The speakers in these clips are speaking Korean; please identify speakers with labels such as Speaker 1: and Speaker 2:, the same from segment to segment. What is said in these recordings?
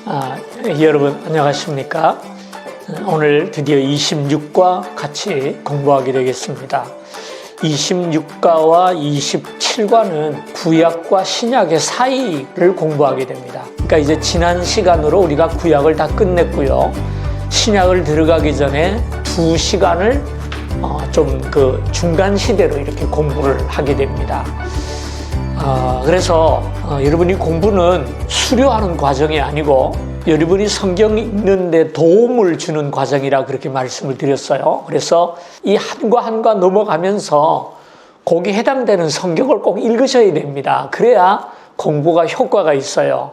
Speaker 1: 여러분 안녕하십니까? 오늘 드디어 26과 같이 공부하게 되겠습니다. 26과와 27과는 구약과 신약의 사이를 공부하게 됩니다. 그러니까 이제 지난 시간으로 우리가 구약을 다 끝냈고요. 신약을 들어가기 전에 2시간을 좀 그 중간 시대로 이렇게 공부를 하게 됩니다. 그래서 여러분이 공부는 수료하는 과정이 아니고 여러분이 성경 읽는데 도움을 주는 과정이라 그렇게 말씀을 드렸어요. 그래서 이 한과 한과 넘어가면서 거기에 해당되는 성경을 꼭 읽으셔야 됩니다. 그래야 공부가 효과가 있어요.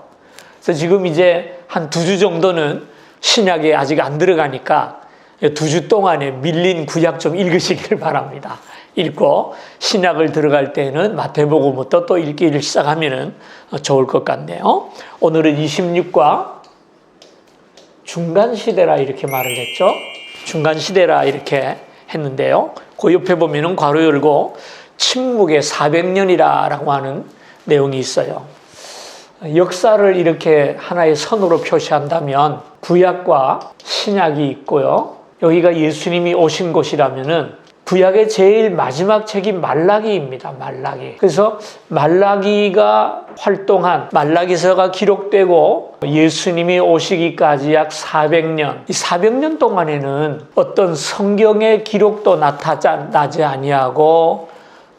Speaker 1: 그래서 지금 이제 한 2주 정도는 신약에 아직 안 들어가니까 2주 동안에 밀린 구약 좀 읽으시길 바랍니다. 읽고 신약을 들어갈 때는 마태복음부터 또 읽기를 시작하면 좋을 것 같네요. 오늘은 26과 중간시대라 이렇게 말을 했죠. 중간시대라 이렇게 했는데요. 그 옆에 보면은 괄호 열고 침묵의 400년이라고 하는 내용이 있어요. 역사를 이렇게 하나의 선으로 표시한다면 구약과 신약이 있고요. 여기가 예수님이 오신 곳이라면은 구약의 제일 마지막 책이 말라기입니다. 말라기. 그래서 말라기가 활동한 말라기서가 기록되고 예수님이 오시기까지 약 400년. 이 400년 동안에는 어떤 성경의 기록도 나타나지 아니하고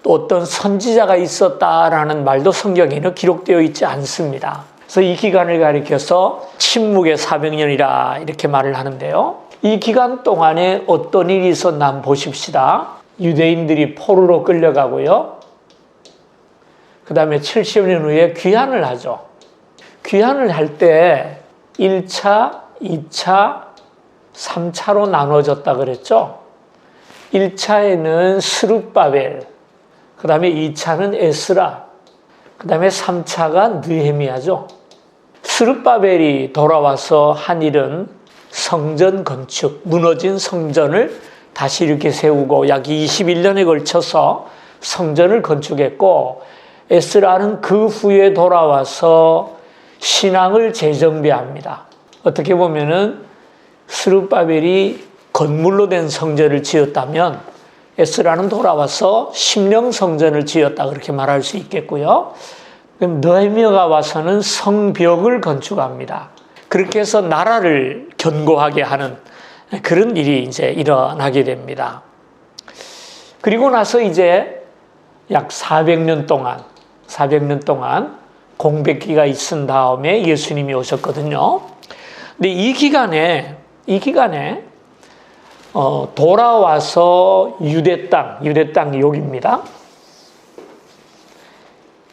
Speaker 1: 또 어떤 선지자가 있었다라는 말도 성경에는 기록되어 있지 않습니다. 그래서 이 기간을 가리켜서 침묵의 400년이라 이렇게 말을 하는데요. 이 기간 동안에 어떤 일이 있었나 한번 보십시다. 유대인들이 포로로 끌려가고요. 그 다음에 70년 후에 귀환을 하죠. 귀환을 할 때 1차, 2차, 3차로 나눠졌다 그랬죠. 1차에는 스룹바벨, 그 다음에 2차는 에스라, 그 다음에 3차가 느헤미야죠. 스룹바벨이 돌아와서 한 일은 성전 건축, 무너진 성전을 다시 이렇게 세우고 약 21년에 걸쳐서 성전을 건축했고, 에스라는 그 후에 돌아와서 신앙을 재정비합니다. 어떻게 보면은 스룹바벨이 건물로 된 성전을 지었다면 에스라는 돌아와서 심령 성전을 지었다 그렇게 말할 수 있겠고요. 그럼 느헤미야가 와서는 성벽을 건축합니다. 그렇게 해서 나라를 견고하게 하는 그런 일이 이제 일어나게 됩니다. 그리고 나서 이제 약 400년 동안 공백기가 있은 다음에 예수님이 오셨거든요. 근데 이 기간에 돌아와서 유대 땅 여기입니다.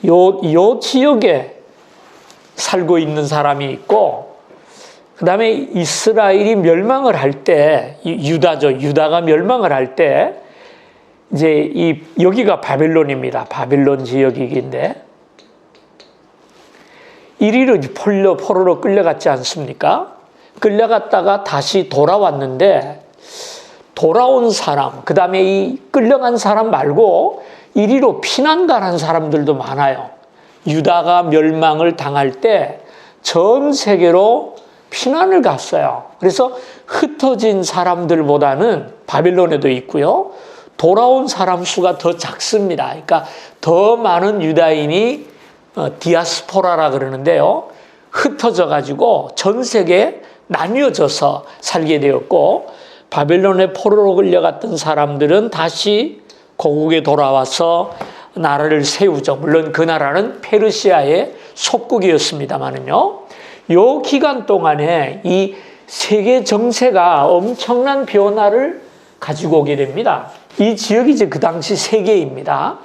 Speaker 1: 요 지역에 살고 있는 사람이 있고, 그 다음에 이스라엘이 멸망을 할 때, 유다가 멸망을 할 때, 이제 여기가 바벨론입니다. 바벨론 지역이긴데, 이리로 포로로 끌려갔지 않습니까? 끌려갔다가 다시 돌아왔는데, 돌아온 사람, 그 다음에 이 끌려간 사람 말고, 이리로 피난 가는 사람들도 많아요. 유다가 멸망을 당할 때, 전 세계로 피난을 갔어요. 그래서 흩어진 사람들보다는 바벨론에도 있고요. 돌아온 사람 수가 더 작습니다. 그러니까 더 많은 유다인이 디아스포라라 그러는데요. 흩어져 가지고 전 세계에 나뉘어져서 살게 되었고, 바벨론에 포로로 끌려갔던 사람들은 다시 고국에 돌아와서 나라를 세우죠. 물론 그 나라는 페르시아의 속국이었습니다만은요. 요 기간 동안에 이 세계 정세가 엄청난 변화를 가지고 오게 됩니다. 이 지역이 이제 그 당시 세계입니다.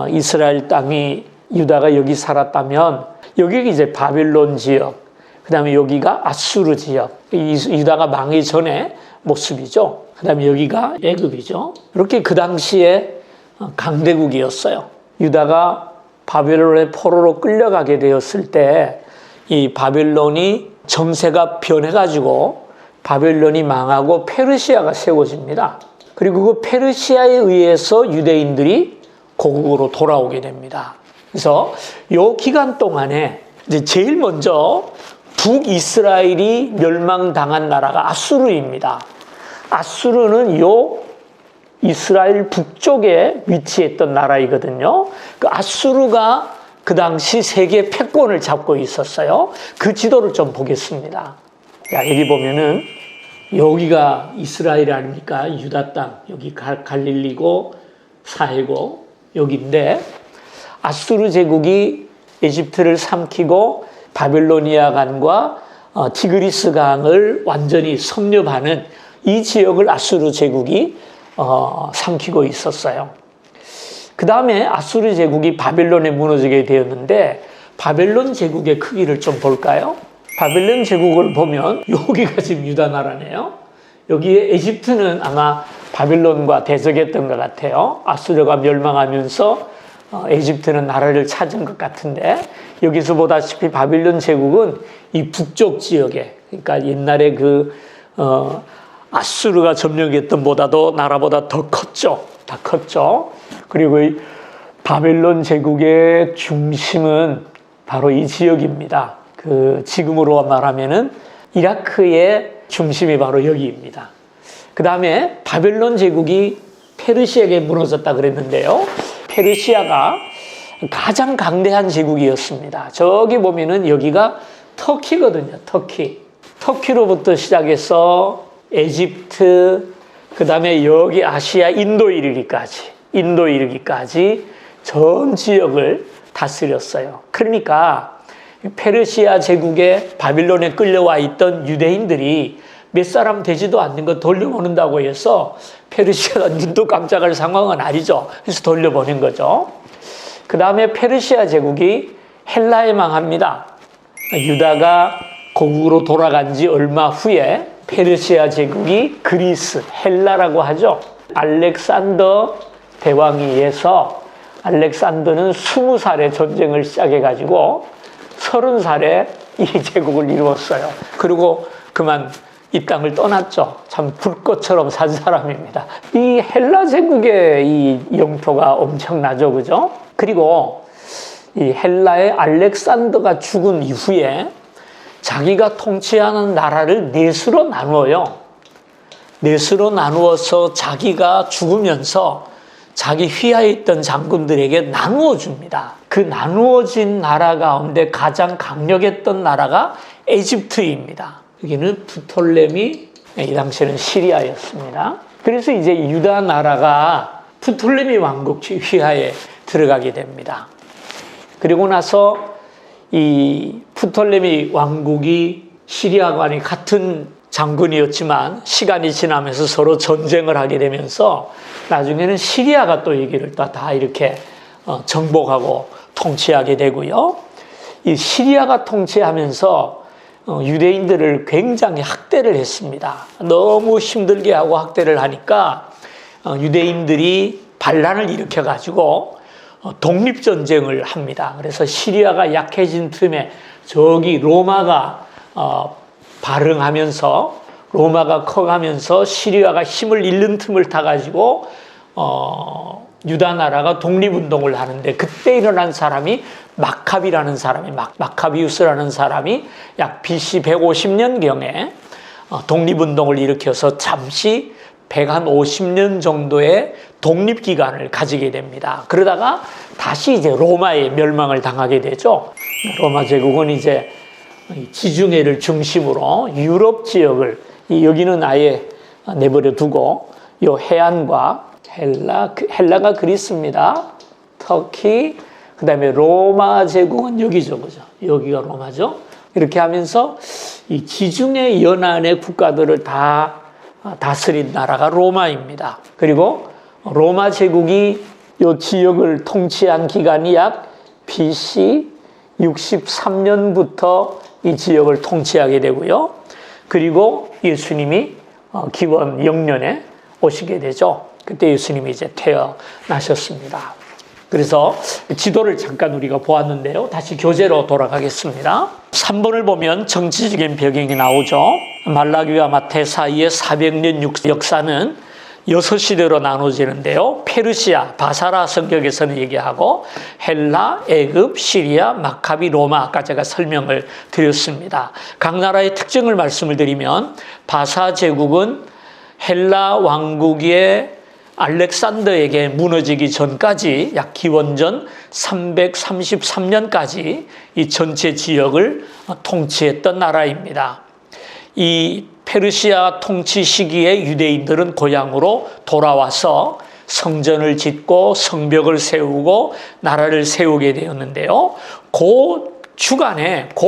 Speaker 1: 이스라엘 땅이 유다가 여기 살았다면 여기가 이제 바벨론 지역, 그 다음에 여기가 아수르 지역, 유다가 망하기 전에 모습이죠. 그 다음에 여기가 애굽이죠. 이렇게 그 당시에 강대국이었어요. 유다가 바벨론의 포로로 끌려가게 되었을 때 이 바벨론이 정세가 변해가지고 바벨론이 망하고 페르시아가 세워집니다. 그리고 그 페르시아에 의해서 유대인들이 고국으로 돌아오게 됩니다. 그래서 이 기간 동안에 이제 제일 먼저 북이스라엘이 멸망당한 나라가 아수르입니다. 아수르는 요 이스라엘 북쪽에 위치했던 나라이거든요. 그 아수르가 그 당시 세계 패권을 잡고 있었어요. 그 지도를 좀 보겠습니다. 자, 여기 보면은 여기가 이스라엘 아닙니까? 유다 땅. 여기 갈릴리고 사해고 여기인데 아수르 제국이 에집트를 삼키고 바벨로니아 강과 티그리스 강을 완전히 섭렵하는 이 지역을 아수르 제국이 삼키고 있었어요. 그 다음에 아수르 제국이 바벨론에 무너지게 되었는데 바벨론 제국의 크기를 좀 볼까요? 바벨론 제국을 보면 여기가 지금 유다 나라네요. 여기에 에집트는 아마 바벨론과 대적했던 것 같아요. 아수르가 멸망하면서 에집트는 나라를 찾은 것 같은데 여기서 보다시피 바벨론 제국은 이 북쪽 지역에 그러니까 옛날에 아수르가 점령했던 보다도 나라보다 더 컸죠. 다 컸죠. 그리고 이 바벨론 제국의 중심은 바로 이 지역입니다. 지금으로 말하면은 이라크의 중심이 바로 여기입니다. 그 다음에 바벨론 제국이 페르시아에게 무너졌다 그랬는데요. 페르시아가 가장 강대한 제국이었습니다. 저기 보면은 여기가 터키거든요. 터키로부터 시작해서 에집트, 그 다음에 여기 아시아 인도 이르기까지 전 지역을 다스렸어요. 그러니까 페르시아 제국에 바빌론에 끌려와 있던 유대인들이 몇 사람 되지도 않는 거 돌려보낸다고 해서 페르시아가 눈도 깜짝할 상황은 아니죠. 그래서 돌려보낸 거죠. 그 다음에 페르시아 제국이 헬라에 망합니다. 유다가 고국으로 돌아간 지 얼마 후에 페르시아 제국이 그리스, 헬라라고 하죠. 알렉산더 대왕에 의해서 알렉산더는 20살에 전쟁을 시작해가지고 30살에 이 제국을 이루었어요. 그리고 그만 이 땅을 떠났죠. 참 불꽃처럼 산 사람입니다. 이 헬라 제국의 이 영토가 엄청나죠. 그죠? 그리고 이 헬라의 알렉산더가 죽은 이후에 자기가 통치하는 나라를 넷으로 나누어요. 넷으로 나누어서 자기가 죽으면서 자기 휘하에 있던 장군들에게 나누어 줍니다. 그 나누어진 나라 가운데 가장 강력했던 나라가 에집트입니다. 여기는 프톨레미, 이 당시에는 시리아였습니다. 그래서 이제 유다 나라가 프톨레미 왕국 휘하에 들어가게 됩니다. 그리고 나서 이 프톨레미 왕국이 시리아와는 같은 장군이었지만 시간이 지나면서 서로 전쟁을 하게 되면서 나중에는 시리아가 또 여기를 다 이렇게 정복하고 통치하게 되고요. 이 시리아가 통치하면서 유대인들을 굉장히 학대를 했습니다. 너무 힘들게 하고 학대를 하니까 유대인들이 반란을 일으켜가지고 독립전쟁을 합니다. 그래서 시리아가 약해진 틈에 저기 로마가 발흥하면서 로마가 커가면서 시리아가 힘을 잃는 틈을 타가지고 유다 나라가 독립운동을 하는데 그때 일어난 사람이 마카비라는 사람이 마카비우스라는 사람이 약 BC 150년경에 독립운동을 일으켜서 잠시 150년 정도의 독립기간을 가지게 됩니다. 그러다가 다시 이제 로마의 멸망을 당하게 되죠. 로마 제국은 이제 지중해를 중심으로 유럽 지역을 여기는 아예 내버려 두고 이 해안과 헬라가 그리스입니다. 터키, 그 다음에 로마 제국은 여기죠, 그죠? 여기가 로마죠. 이렇게 하면서 이 지중해 연안의 국가들을 다 다스린 나라가 로마입니다. 그리고 로마 제국이 이 지역을 통치한 기간이 약 BC 63년부터 이 지역을 통치하게 되고요. 그리고 예수님이 기원 0년에 오시게 되죠. 그때 예수님이 이제 태어나셨습니다. 그래서 지도를 잠깐 우리가 보았는데요. 다시 교재로 돌아가겠습니다. 3번을 보면 정치적인 배경이 나오죠. 말라기와 마태 사이의 400년 역사는 6시대로 나눠지는데요. 페르시아, 바사라 성격에서는 얘기하고 헬라, 애굽, 시리아, 마카비, 로마 아까 제가 설명을 드렸습니다. 각 나라의 특징을 말씀을 드리면 바사 제국은 헬라 왕국의 알렉산더에게 무너지기 전까지 약 기원전 333년까지 이 전체 지역을 통치했던 나라입니다. 이 페르시아 통치 시기에 유대인들은 고향으로 돌아와서 성전을 짓고 성벽을 세우고 나라를 세우게 되었는데요. 그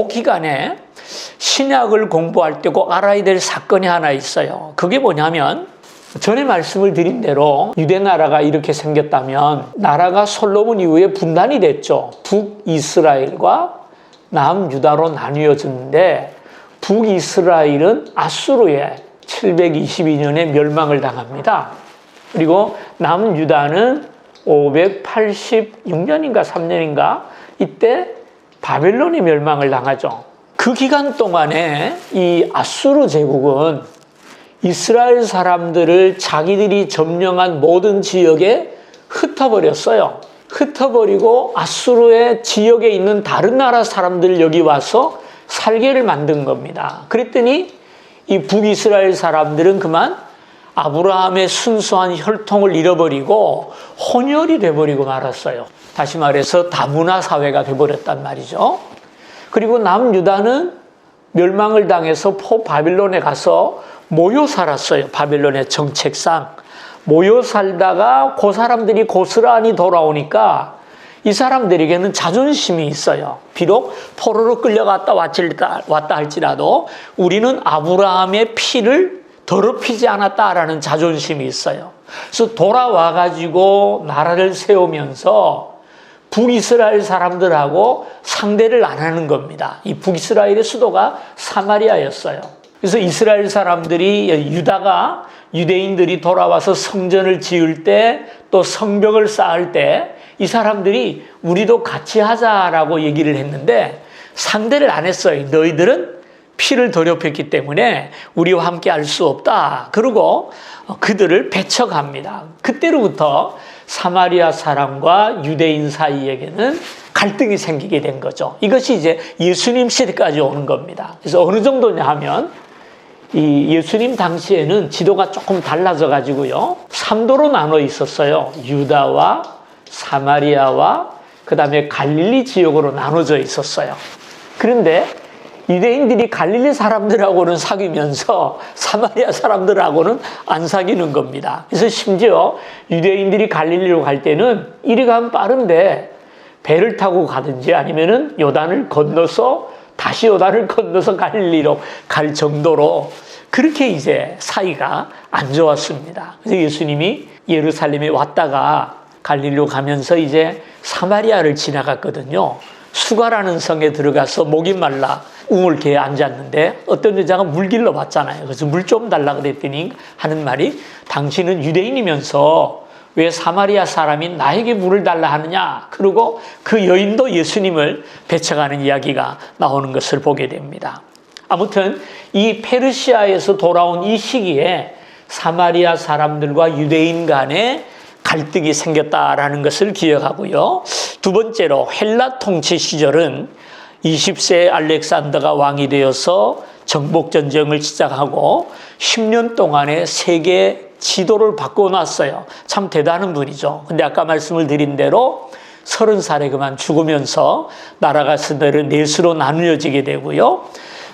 Speaker 1: 기간에 신약을 공부할 때 꼭 알아야 될 사건이 하나 있어요. 그게 뭐냐면 전에 말씀을 드린 대로 유대 나라가 이렇게 생겼다면 나라가 솔로몬 이후에 분단이 됐죠. 북이스라엘과 남유다로 나뉘어졌는데 북이스라엘은 아수르에 722년에 멸망을 당합니다. 그리고 남유다는 586년인가 3년인가 이때 바벨론이 멸망을 당하죠. 그 기간 동안에 이 아수르 제국은 이스라엘 사람들을 자기들이 점령한 모든 지역에 흩어버렸어요. 흩어버리고 아수르의 지역에 있는 다른 나라 사람들 여기 와서 살게를 만든 겁니다. 그랬더니 이 북이스라엘 사람들은 그만 아브라함의 순수한 혈통을 잃어버리고 혼혈이 돼버리고 말았어요. 다시 말해서 다문화 사회가 돼버렸단 말이죠. 그리고 남유다는 멸망을 당해서 포바빌론에 가서 모여 살았어요. 바벨론의 정책상 모여 살다가 그 사람들이 고스란히 돌아오니까 이 사람들에게는 자존심이 있어요. 비록 포로로 끌려갔다 왔다 할지라도 우리는 아브라함의 피를 더럽히지 않았다라는 자존심이 있어요. 그래서 돌아와가지고 나라를 세우면서 북이스라엘 사람들하고 상대를 안 하는 겁니다. 이 북이스라엘의 수도가 사마리아였어요. 그래서 이스라엘 사람들이 유대인들이 돌아와서 성전을 지을 때 또 성벽을 쌓을 때 이 사람들이 우리도 같이 하자라고 얘기를 했는데 상대를 안 했어요. 너희들은 피를 더럽혔기 때문에 우리와 함께 할 수 없다. 그리고 그들을 배척합니다. 그때로부터 사마리아 사람과 유대인 사이에게는 갈등이 생기게 된 거죠. 이것이 이제 예수님 시대까지 오는 겁니다. 그래서 어느 정도냐 하면 이 예수님 당시에는 지도가 조금 달라져 가지고요. 3도로 나눠 있었어요. 유다와 사마리아와 그 다음에 갈릴리 지역으로 나눠져 있었어요. 그런데 유대인들이 갈릴리 사람들하고는 사귀면서 사마리아 사람들하고는 안 사귀는 겁니다. 그래서 심지어 유대인들이 갈릴리로 갈 때는 이리 가면 빠른데 배를 타고 가든지 아니면은 요단을 건너서 다시 요단을 건너서 갈릴리로 갈 정도로 그렇게 이제 사이가 안 좋았습니다. 그래서 예수님이 예루살렘에 왔다가 갈릴리로 가면서 이제 사마리아를 지나갔거든요. 수가라는 성에 들어가서 목이 말라 우물개에 앉았는데 어떤 여자가 물 길러 봤잖아요. 그래서 물 좀 달라 그랬더니 하는 말이 당신은 유대인이면서 왜 사마리아 사람이 나에게 물을 달라 하느냐. 그리고 그 여인도 예수님을 배척하는 이야기가 나오는 것을 보게 됩니다. 아무튼 이 페르시아에서 돌아온 이 시기에 사마리아 사람들과 유대인 간에 갈등이 생겼다라는 것을 기억하고요. 두 번째로 헬라 통치 시절은 20세 알렉산더가 왕이 되어서 정복전쟁을 시작하고 10년 동안의 세계 지도를 바꿔놨어요. 참 대단한 분이죠. 근데 아까 말씀을 드린 대로 30살에 그만 죽으면서 나라가 넷으로 나누어지게 되고요.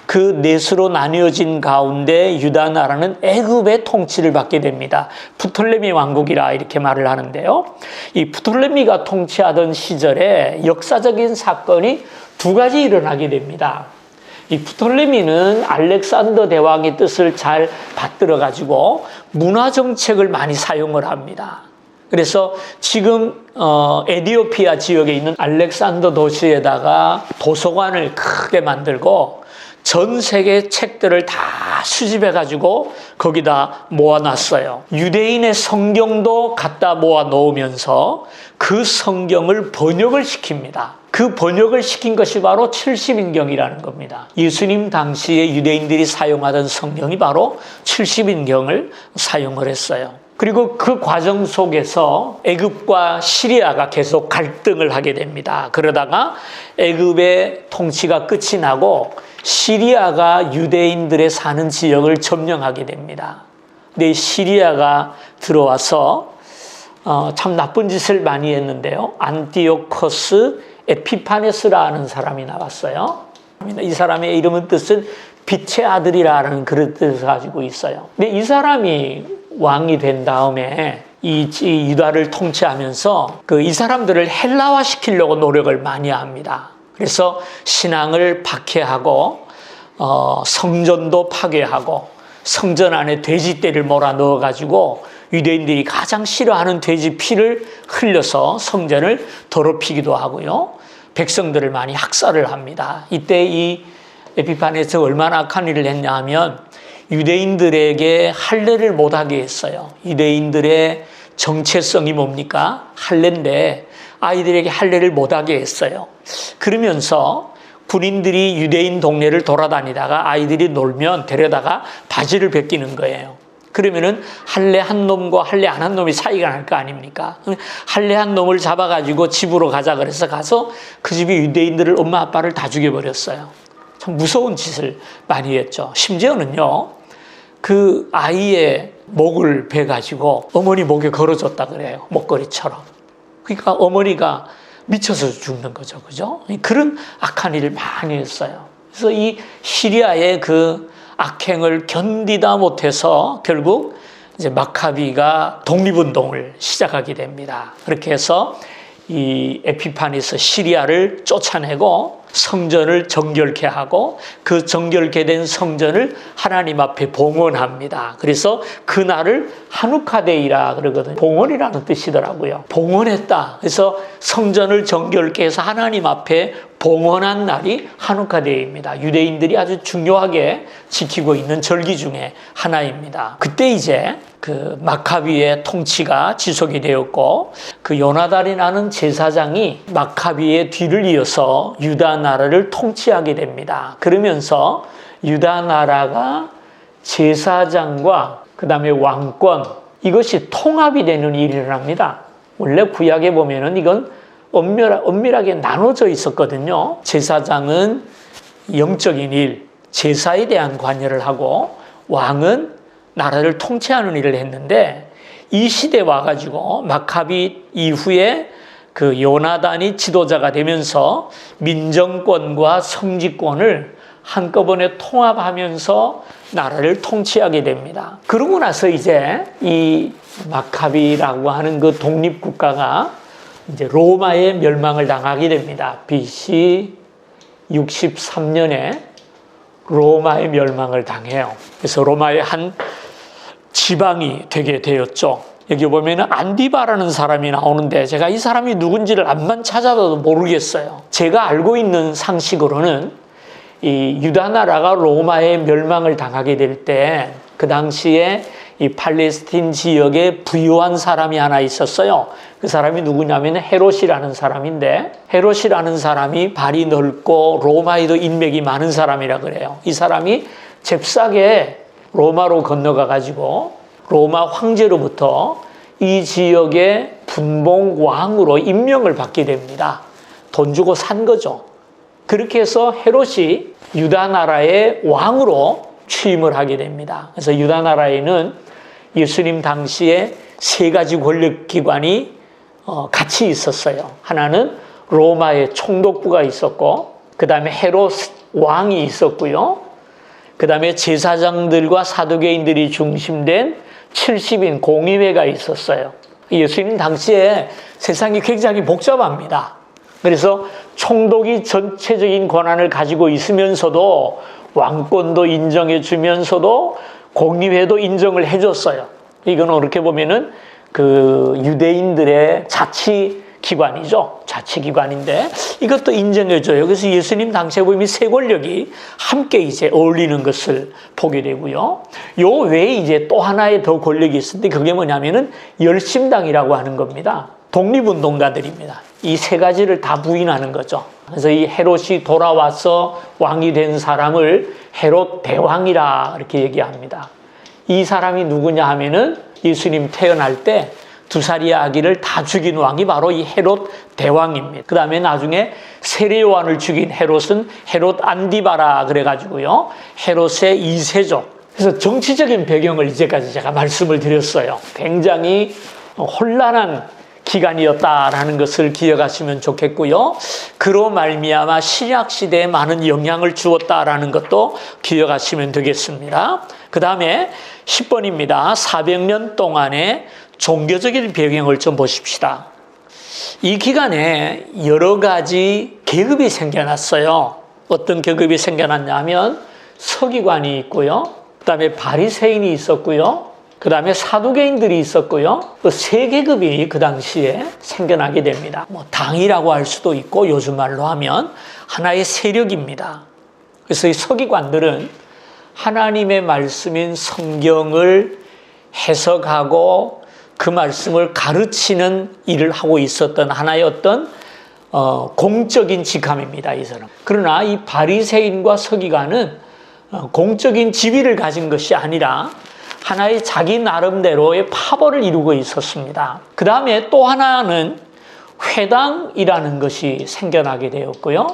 Speaker 1: 그 넷으로 나뉘어진 가운데 유다 나라는 애굽의 통치를 받게 됩니다. 프톨레미 왕국이라 이렇게 말을 하는데요. 이 프톨레미가 통치하던 시절에 역사적인 사건이 두 가지 일어나게 됩니다. 이 프톨레미는 알렉산더 대왕의 뜻을 잘 받들어 가지고 문화 정책을 많이 사용을 합니다. 그래서 지금 에티오피아 지역에 있는 알렉산더 도시에다가 도서관을 크게 만들고 전 세계 책들을 다 수집해 가지고 거기다 모아놨어요. 유대인의 성경도 갖다 모아 놓으면서 그 성경을 번역을 시킵니다. 그 번역을 시킨 것이 바로 70인경이라는 겁니다. 예수님 당시에 유대인들이 사용하던 성경이 바로 70인경을 사용을 했어요. 그리고 그 과정 속에서 애굽과 시리아가 계속 갈등을 하게 됩니다. 그러다가 애굽의 통치가 끝이 나고 시리아가 유대인들의 사는 지역을 점령하게 됩니다. 근데 시리아가 들어와서 참 나쁜 짓을 많이 했는데요. 안티오코스 에피파네스라는 사람이 나왔어요. 이 사람의 이름은 뜻은 빛의 아들이라는 그런 뜻을 가지고 있어요. 근데 이 사람이 왕이 된 다음에 이 유다를 통치하면서 이 사람들을 헬라화 시키려고 노력을 많이 합니다. 그래서 신앙을 박해하고 성전도 파괴하고 성전 안에 돼지떼를 몰아 넣어가지고 유대인들이 가장 싫어하는 돼지 피를 흘려서 성전을 더럽히기도 하고요. 백성들을 많이 학살을 합니다. 이때 이 에피파네스가 얼마나 악한 일을 했냐 하면 유대인들에게 할례를 못하게 했어요. 유대인들의 정체성이 뭡니까? 할례인데 아이들에게 할례를 못하게 했어요. 그러면서 군인들이 유대인 동네를 돌아다니다가 아이들이 놀면 데려다가 바지를 벗기는 거예요. 그러면은 할례 한 놈과 할례 안 한 놈이 사이가 날 거 아닙니까? 할례 한 놈을 잡아가지고 집으로 가자 그래서 가서 그 집이 유대인들을 엄마 아빠를 다 죽여버렸어요. 참 무서운 짓을 많이 했죠. 심지어는요, 그 아이의 목을 베가지고 어머니 목에 걸어줬다 그래요. 목걸이처럼. 그러니까 어머니가 미쳐서 죽는 거죠. 그죠? 그런 악한 일을 많이 했어요. 그래서 이 시리아의 그 악행을 견디다 못해서 결국 이제 마카비가 독립운동을 시작하게 됩니다. 그렇게 해서 이 에피파네스 시리아를 쫓아내고 성전을 정결케 하고 그 정결케 된 성전을 하나님 앞에 봉헌합니다. 그래서 그날을 하누카데이라 그러거든요. 봉헌이라는 뜻이더라고요. 봉헌했다. 그래서 성전을 정결케 해서 하나님 앞에 봉헌한 날이 하누카데이입니다. 유대인들이 아주 중요하게 지키고 있는 절기 중에 하나입니다. 그때 이제 그 마카비의 통치가 지속이 되었고 그 요나단이라는 제사장이 마카비의 뒤를 이어서 유다 나라를 통치하게 됩니다. 그러면서 유다 나라가 제사장과 그 다음에 왕권 이것이 통합이 되는 일이 일어납니다. 원래 구약에 보면은 이건 엄밀하게 나눠져 있었거든요. 제사장은 영적인 일, 제사에 대한 관여를 하고 왕은 나라를 통치하는 일을 했는데 이 시대에 와가지고 마카비 이후에 그 요나단이 지도자가 되면서 민정권과 성지권을 한꺼번에 통합하면서 나라를 통치하게 됩니다. 그러고 나서 이제 이 마카비라고 하는 그 독립국가가 이제 로마의 멸망을 당하게 됩니다. BC 63년에 로마의 멸망을 당해요. 그래서 로마의 한 지방이 되게 되었죠. 여기 보면은 안디바라는 사람이 나오는데 제가 이 사람이 누군지를 앞만 찾아봐도 모르겠어요. 제가 알고 있는 상식으로는 이 유다 나라가 로마의 멸망을 당하게 될 때 그 당시에 이 팔레스틴 지역에 부유한 사람이 하나 있었어요. 그 사람이 누구냐면 헤롯이라는 사람인데 헤롯이라는 사람이 발이 넓고 로마에도 인맥이 많은 사람이라 그래요. 이 사람이 잽싸게 로마로 건너가 가지고 로마 황제로부터 이 지역의 분봉왕으로 임명을 받게 됩니다. 돈 주고 산 거죠. 그렇게 해서 헤롯이 유다 나라의 왕으로 취임을 하게 됩니다. 그래서 유다 나라에는 예수님 당시에 세 가지 권력기관이 같이 있었어요. 하나는 로마의 총독부가 있었고 그 다음에 헤롯 왕이 있었고요. 그 다음에 제사장들과 사두개인들이 중심된 70인 공의회가 있었어요. 예수님 당시에 세상이 굉장히 복잡합니다. 그래서 총독이 전체적인 권한을 가지고 있으면서도 왕권도 인정해 주면서도 공의회도 인정을 해줬어요. 이건 어떻게 보면은 그 유대인들의 자치기관이죠. 자치기관인데 이것도 인정해줘요. 그래서 예수님 당시에 보면 이 세 권력이 함께 이제 어울리는 것을 보게 되고요. 요 외에 이제 또 하나의 더 권력이 있었는데 그게 뭐냐면은 열심당이라고 하는 겁니다. 독립운동가들입니다. 이 세 가지를 다 부인하는 거죠. 그래서 이 헤롯이 돌아와서 왕이 된 사람을 헤롯 대왕이라 이렇게 얘기합니다. 이 사람이 누구냐 하면은 예수님 태어날 때 두 살의 아기를 다 죽인 왕이 바로 이 헤롯 대왕입니다. 그 다음에 나중에 세례 요한을 죽인 헤롯은 헤롯 안디바라 그래가지고요. 헤롯의 2세죠. 그래서 정치적인 배경을 이제까지 제가 말씀을 드렸어요. 굉장히 혼란한 기간이었다라는 것을 기억하시면 좋겠고요. 그로 말미암아 신약 시대에 많은 영향을 주었다라는 것도 기억하시면 되겠습니다. 그 다음에 10번입니다. 400년 동안의 종교적인 배경을 좀 보십시다. 이 기간에 여러 가지 계급이 생겨났어요. 어떤 계급이 생겨났냐면 서기관이 있고요. 그 다음에 바리새인이 있었고요. 그 다음에 사두개인들이 있었고요. 그 세 계급이 그 당시에 생겨나게 됩니다. 뭐 당이라고 할 수도 있고 요즘 말로 하면 하나의 세력입니다. 그래서 이 서기관들은 하나님의 말씀인 성경을 해석하고 그 말씀을 가르치는 일을 하고 있었던 하나의 어떤 공적인 직함입니다. 이 사람. 그러나 이 바리새인과 서기관은 공적인 지위를 가진 것이 아니라 하나의 자기 나름대로의 파벌을 이루고 있었습니다. 그 다음에 또 하나는 회당이라는 것이 생겨나게 되었고요.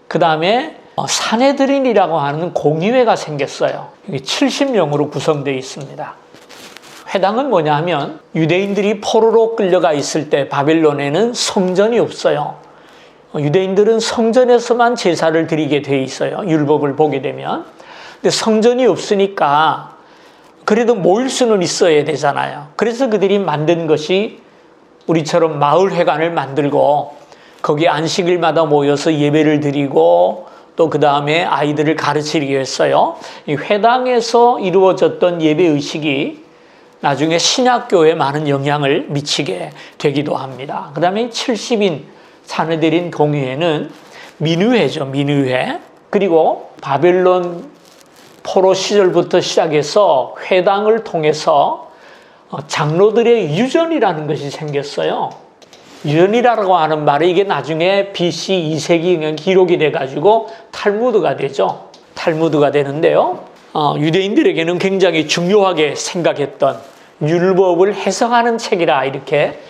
Speaker 1: 그 다음에 사내드린이라고 하는 공의회가 생겼어요. 이게 70명으로 구성되어 있습니다. 회당은 뭐냐 하면 유대인들이 포로로 끌려가 있을 때 바벨론에는 성전이 없어요. 유대인들은 성전에서만 제사를 드리게 돼 있어요. 율법을 보게 되면. 근데 성전이 없으니까 그래도 모일 수는 있어야 되잖아요. 그래서 그들이 만든 것이 우리처럼 마을회관을 만들고 거기 안식일마다 모여서 예배를 드리고 또 그 다음에 아이들을 가르치기 위해서요. 이 회당에서 이루어졌던 예배의식이 나중에 신약교회에 많은 영향을 미치게 되기도 합니다. 그 다음에 70인 사내들인 공의회는 민의회죠. 민의회. 그리고 바벨론 포로 시절부터 시작해서 회당을 통해서 장로들의 유전이라는 것이 생겼어요. 유전이라고 하는 말이 이게 나중에 BC 2세기에 기록이 돼가지고 탈무드가 되죠. 탈무드가 되는데요. 유대인들에게는 굉장히 중요하게 생각했던 율법을 해석하는 책이라 이렇게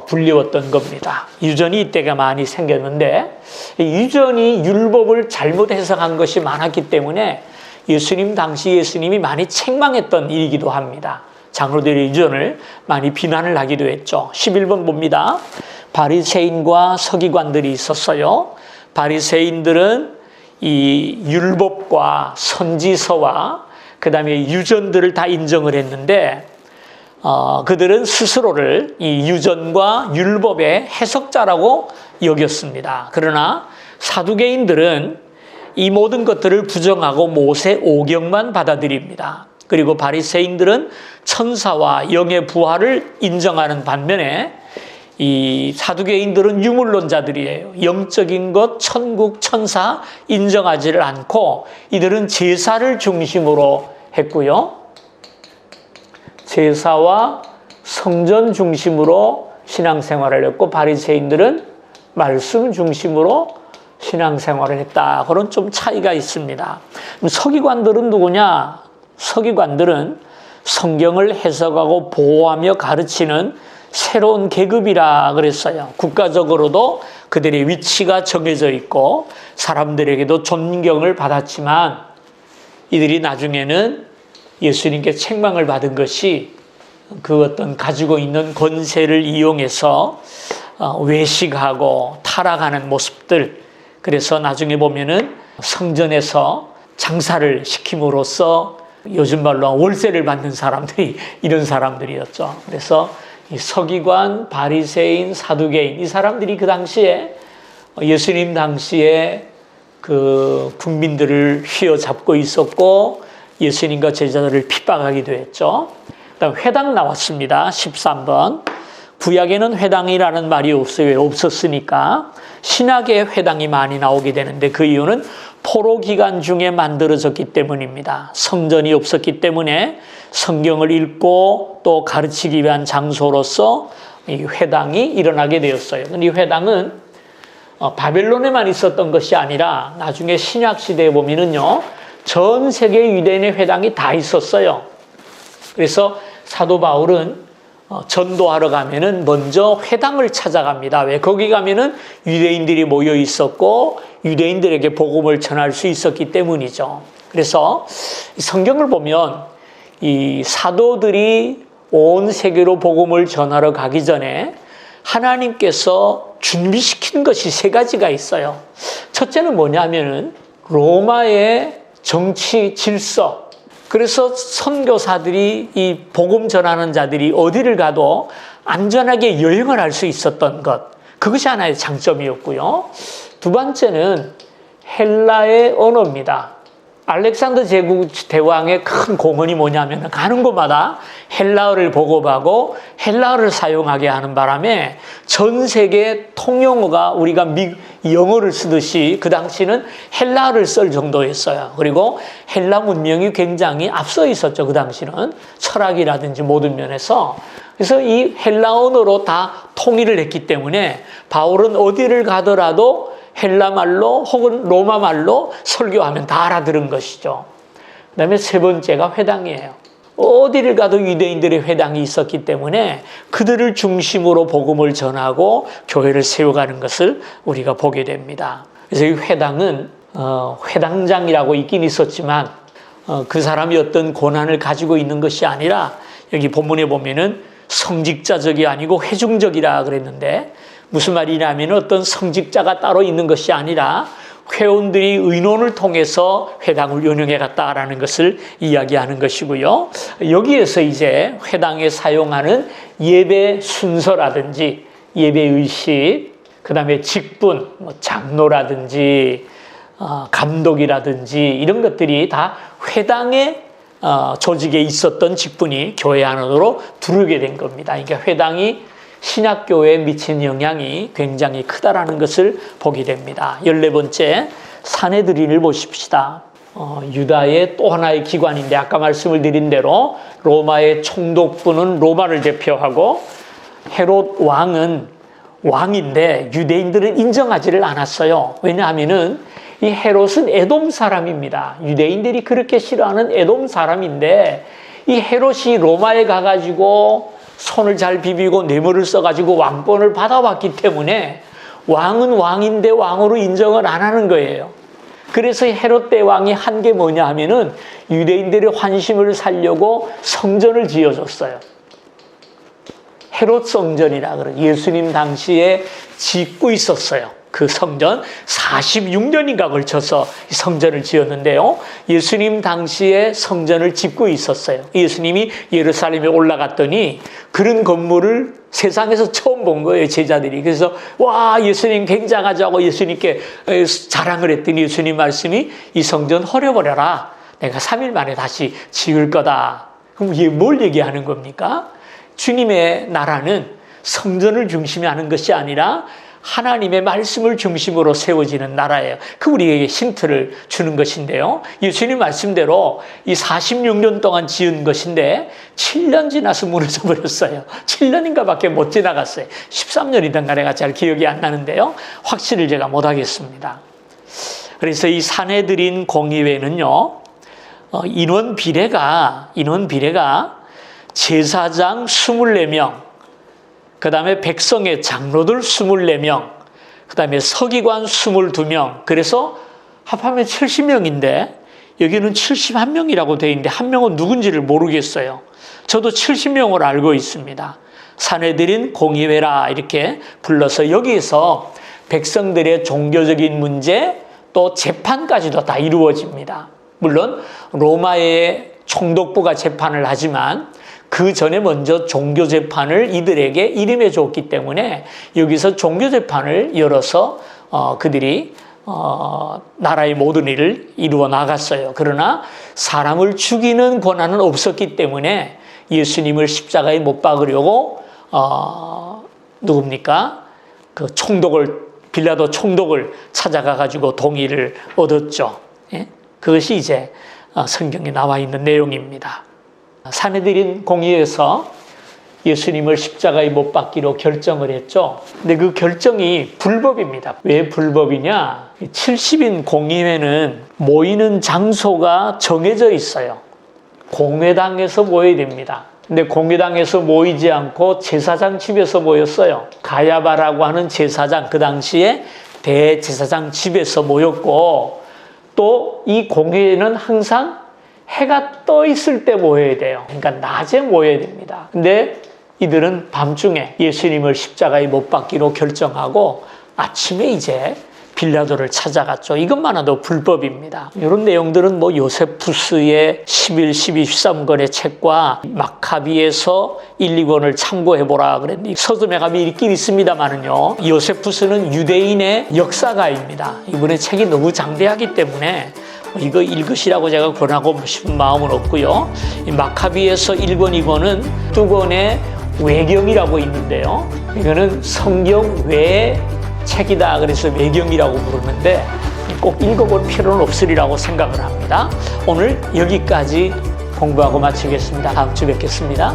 Speaker 1: 불리웠던 겁니다. 유전이 이때가 많이 생겼는데 유전이 율법을 잘못 해석한 것이 많았기 때문에 예수님 당시 예수님이 많이 책망했던 일이기도 합니다. 장로들의 유전을 많이 비난을 하기도 했죠. 11번 봅니다. 바리새인과 서기관들이 있었어요. 바리새인들은 이 율법과 선지서와 그 다음에 유전들을 다 인정을 했는데 그들은 스스로를 이 유전과 율법의 해석자라고 여겼습니다. 그러나 사두개인들은 이 모든 것들을 부정하고 모세 오경만 받아들입니다. 그리고 바리새인들은 천사와 영의 부활을 인정하는 반면에 이 사두개인들은 유물론자들이에요. 영적인 것, 천국, 천사 인정하지를 않고 이들은 제사를 중심으로 했고요. 제사와 성전 중심으로 신앙생활을 했고 바리새인들은 말씀 중심으로 신앙생활을 했다. 그런 좀 차이가 있습니다. 서기관들은 누구냐? 서기관들은 성경을 해석하고 보호하며 가르치는 새로운 계급이라 그랬어요. 국가적으로도 그들의 위치가 정해져 있고 사람들에게도 존경을 받았지만 이들이 나중에는 예수님께 책망을 받은 것이 그 어떤 가지고 있는 권세를 이용해서 외식하고 타락하는 모습들. 그래서 나중에 보면은 성전에서 장사를 시킴으로써 요즘 말로 월세를 받는 사람들이 이런 사람들이었죠. 그래서 이 서기관, 바리새인, 사두개인 이 사람들이 그 당시에 예수님 당시에 그 국민들을 휘어잡고 있었고 예수님과 제자들을 핍박하기도 했죠. 그다음 회당 나왔습니다. 13번. 구약에는 회당이라는 말이 없었으니까 신약에 회당이 많이 나오게 되는데 그 이유는 포로 기간 중에 만들어졌기 때문입니다. 성전이 없었기 때문에 성경을 읽고 또 가르치기 위한 장소로서 이 회당이 일어나게 되었어요. 근데 이 회당은 바벨론에만 있었던 것이 아니라 나중에 신약 시대에 보면은요, 전 세계 유대인의 회당이 다 있었어요. 그래서 사도 바울은 전도하러 가면은 먼저 회당을 찾아갑니다. 왜? 거기 가면은 유대인들이 모여 있었고 유대인들에게 복음을 전할 수 있었기 때문이죠. 그래서 성경을 보면 이 사도들이 온 세계로 복음을 전하러 가기 전에 하나님께서 준비시킨 것이 세 가지가 있어요. 첫째는 뭐냐면은 로마의 정치 질서. 그래서 선교사들이 이 복음 전하는 자들이 어디를 가도 안전하게 여행을 할 수 있었던 것. 그것이 하나의 장점이었고요. 두 번째는 헬라의 언어입니다. 알렉산더 제국 대왕의 큰 공헌이 뭐냐면 가는 곳마다 헬라어를 보급하고 헬라어를 사용하게 하는 바람에 전 세계 통용어가 우리가 영어를 쓰듯이 그 당시는 헬라어를 쓸 정도였어요. 그리고 헬라 문명이 굉장히 앞서 있었죠. 그 당시는 철학이라든지 모든 면에서. 그래서 이 헬라 언어로 다 통일을 했기 때문에 바울은 어디를 가더라도 헬라 말로 혹은 로마 말로 설교하면 다 알아들은 것이죠. 그 다음에 세 번째가 회당이에요. 어디를 가도 유대인들의 회당이 있었기 때문에 그들을 중심으로 복음을 전하고 교회를 세워가는 것을 우리가 보게 됩니다. 그래서 이 회당은 회당장이라고 있긴 있었지만 그 사람이 어떤 고난을 가지고 있는 것이 아니라 여기 본문에 보면은 성직자적이 아니고 회중적이라 그랬는데 무슨 말이냐면 어떤 성직자가 따로 있는 것이 아니라 회원들이 의논을 통해서 회당을 운영해 갔다라는 것을 이야기하는 것이고요. 여기에서 이제 회당에 사용하는 예배 순서라든지 예배 의식, 그 다음에 직분, 장로라든지 감독이라든지 이런 것들이 다 회당의 조직에 있었던 직분이 교회 안으로 들어오게 된 겁니다. 그러니까 회당이 신약교회에 미친 영향이 굉장히 크다라는 것을 보게 됩니다. 14번째, 사내들인을 보십시다. 유다의 또 하나의 기관인데 아까 말씀을 드린 대로 로마의 총독부는 로마를 대표하고 헤롯 왕은 왕인데 유대인들은 인정하지를 않았어요. 왜냐하면은 이 헤롯은 에돔 사람입니다. 유대인들이 그렇게 싫어하는 에돔 사람인데 이 헤롯이 로마에 가가지고 손을 잘 비비고 뇌물을 써가지고 왕권을 받아왔기 때문에 왕은 왕인데 왕으로 인정을 안 하는 거예요. 그래서 헤롯 대왕이 한 게 뭐냐 하면은 유대인들의 환심을 살려고 성전을 지어줬어요. 헤롯 성전이라 그래요. 예수님 당시에 짓고 있었어요. 그 성전 46년인가 걸쳐서 성전을 지었는데요. 예수님 당시에 성전을 짓고 있었어요. 예수님이 예루살렘에 올라갔더니 그런 건물을 세상에서 처음 본 거예요, 제자들이. 그래서 와, 예수님 굉장하자고 예수님께 자랑을 했더니 예수님 말씀이 이 성전 헐어버려라. 내가 3일 만에 다시 지을 거다. 그럼 이게 뭘 얘기하는 겁니까? 주님의 나라는 성전을 중심에 하는 것이 아니라 하나님의 말씀을 중심으로 세워지는 나라예요. 그 우리에게 힌트를 주는 것인데요. 예수님 말씀대로 이 46년 동안 지은 것인데 7년 지나서 무너져 버렸어요. 7년인가 밖에 못 지나갔어요. 13년이던가 내가 잘 기억이 안 나는데요. 확신을 제가 못 하겠습니다. 그래서 이 사내들인 공의회는요, 인원 비례가 제사장 24명, 그 다음에 백성의 장로들 24명, 그 다음에 서기관 22명, 그래서 합하면 70명인데 여기는 71명이라고 되어 있는데 한 명은 누군지를 모르겠어요. 저도 70명을 알고 있습니다. 사내들인 공의회라 이렇게 불러서 여기에서 백성들의 종교적인 문제 또 재판까지도 다 이루어집니다. 물론 로마의 총독부가 재판을 하지만 그 전에 먼저 종교재판을 이들에게 이름해 줬기 때문에 여기서 종교재판을 열어서 그들이 나라의 모든 일을 이루어 나갔어요. 그러나 사람을 죽이는 권한은 없었기 때문에 예수님을 십자가에 못 박으려고 누굽니까? 그 빌라도 총독을 찾아가 가지고 동의를 얻었죠. 예? 그것이 이제 성경에 나와 있는 내용입니다. 사내들인 공의회에서 예수님을 십자가에 못 박기로 결정을 했죠. 근데 그 결정이 불법입니다. 왜 불법이냐? 70인 공의회는 모이는 장소가 정해져 있어요. 공회당에서 모여야 됩니다. 근데 공회당에서 모이지 않고 제사장 집에서 모였어요. 가야바라고 하는 제사장, 그 당시에 대제사장 집에서 모였고, 또 이 공회는 항상 해가 떠 있을 때 모여야 돼요. 그러니까 낮에 모여야 됩니다. 근데 이들은 밤중에 예수님을 십자가에 못 박기로 결정하고 아침에 이제 빌라도를 찾아갔죠. 이것만으로도 불법입니다. 이런 내용들은 뭐 요세푸스의 11, 12, 13권의 책과 마카비에서 1, 2권을 참고해보라 그랬는데 서점에 가면 읽긴 있습니다만은요. 요세푸스는 유대인의 역사가입니다. 이분의 책이 너무 장대하기 때문에 이거 읽으시라고 제가 권하고 싶은 마음은 없고요. 이 마카비에서 1권, 2권은 두 권의 외경이라고 있는데요. 이거는 성경 외의 책이다. 그래서 외경이라고 부르는데 꼭 읽어볼 필요는 없으리라고 생각을 합니다. 오늘 여기까지 공부하고 마치겠습니다. 다음 주 뵙겠습니다.